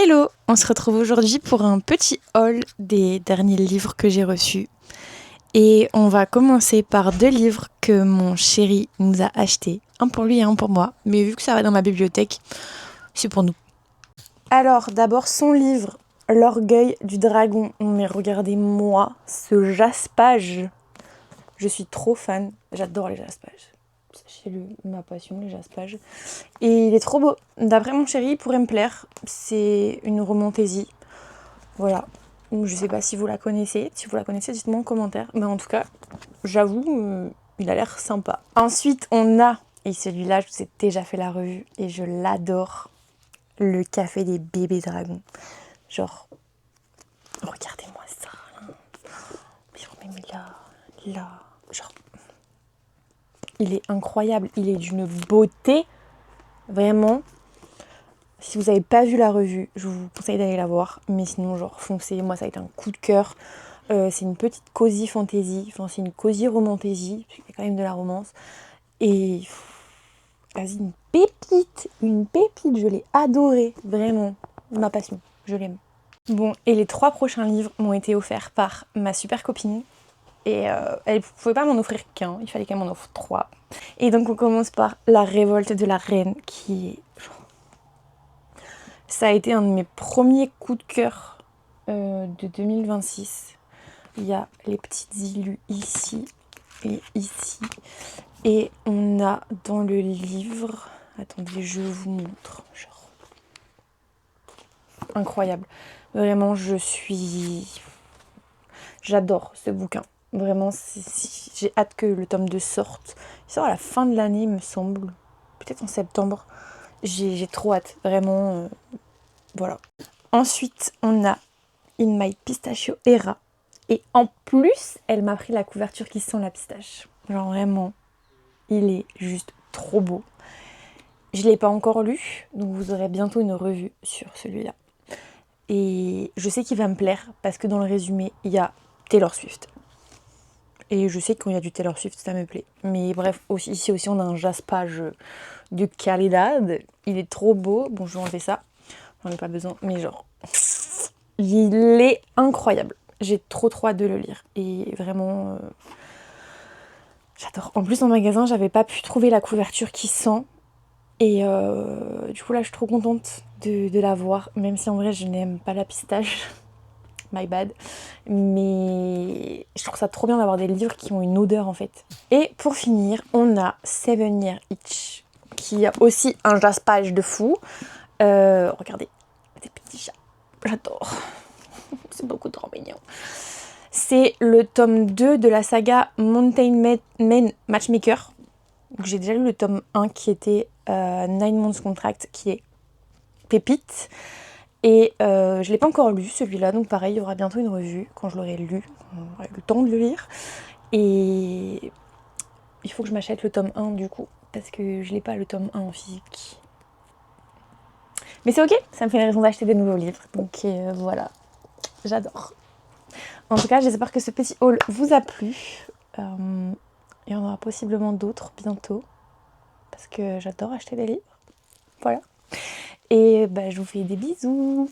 Hello, on se retrouve aujourd'hui pour un petit haul des derniers livres que j'ai reçus. Et on va commencer par 2 livres que mon chéri nous a achetés. Un pour lui et un pour moi. Mais vu que ça va dans ma bibliothèque, c'est pour nous. Alors, d'abord son livre, L'orgueil du dragon. Mais regardez-moi ce jaspage. Je suis trop fan. J'adore les jaspages. C'est ma passion, les jaspages. Et il est trop beau. D'après mon chéri, il pourrait me plaire. C'est une romantaisie. Voilà. Je sais pas si vous la connaissez. Si vous la connaissez, dites-moi en commentaire. Mais en tout cas, j'avoue, il a l'air sympa. Ensuite, on a, et celui-là, je vous ai déjà fait la revue et je l'adore, le café des bébés dragons. Genre, regardez-moi ça. Mais là, genre, il est incroyable. Il est d'une beauté, vraiment. Si vous n'avez pas vu la revue, je vous conseille d'aller la voir. Mais sinon, genre, foncez. Moi, ça a été un coup de cœur. C'est une petite cosy fantasy. Enfin, c'est une cosy romantaisie. Il y a quand même de la romance. Et vas-y, une pépite. Je l'ai adoré. Vraiment. Ma passion. Je l'aime. Bon, et les 3 prochains livres m'ont été offerts par ma super copine. Et elle ne pouvait pas m'en offrir qu'un. Il fallait qu'elle m'en offre 3. Et donc, on commence par La révolte de la reine, qui est... Ça a été un de mes premiers coups de cœur de 2026. Il y a les petites illus ici et ici. Et on a dans le livre... Attendez, je vous montre. Genre... Incroyable. Vraiment, j'adore ce bouquin. Vraiment, j'ai hâte que le tome 2 sorte. Il sort à la fin de l'année, me semble. Peut-être en septembre. J'ai trop hâte. Vraiment... Voilà. Ensuite, on a In My Pistachio Era. Et en plus, elle m'a pris la couverture qui sent la pistache. Genre vraiment, il est juste trop beau. Je ne l'ai pas encore lu, donc vous aurez bientôt une revue sur celui-là. Et je sais qu'il va me plaire, parce que dans le résumé, il y a Taylor Swift. Et je sais que quand il y a du Taylor Swift, ça me plaît. Mais bref, ici aussi, on a un jaspage de calidad. Il est trop beau. Bon, je vais enlever ça. J'en ai pas besoin, mais genre... Il est incroyable. J'ai trop hâte de le lire. Et vraiment, j'adore. En plus, en magasin, j'avais pas pu trouver la couverture qui sent. Et du coup, là, je suis trop contente de l'avoir. Même si en vrai, je n'aime pas la pistache. My bad. Mais je trouve ça trop bien d'avoir des livres qui ont une odeur, en fait. Et pour finir, on a 7 Year Itch, qui a aussi un jaspage de fou. Regardez, des petits chats. J'adore. C'est beaucoup trop mignon. C'est le tome 2 de la saga Mountain Men Matchmaker. J'ai déjà lu le tome 1 qui était 9 Months Contract, qui est pépite. Et je ne l'ai pas encore lu celui-là, donc pareil, il y aura bientôt une revue quand je l'aurai lu. On aura eu le temps de le lire. Et il faut que je m'achète le tome 1 du coup, parce que je n'ai pas le tome 1 en physique. Mais c'est ok, ça me fait une raison d'acheter des nouveaux livres. Donc voilà, j'adore. En tout cas, j'espère que ce petit haul vous a plu. Il y en aura possiblement d'autres bientôt. Parce que j'adore acheter des livres. Voilà. Et je vous fais des bisous.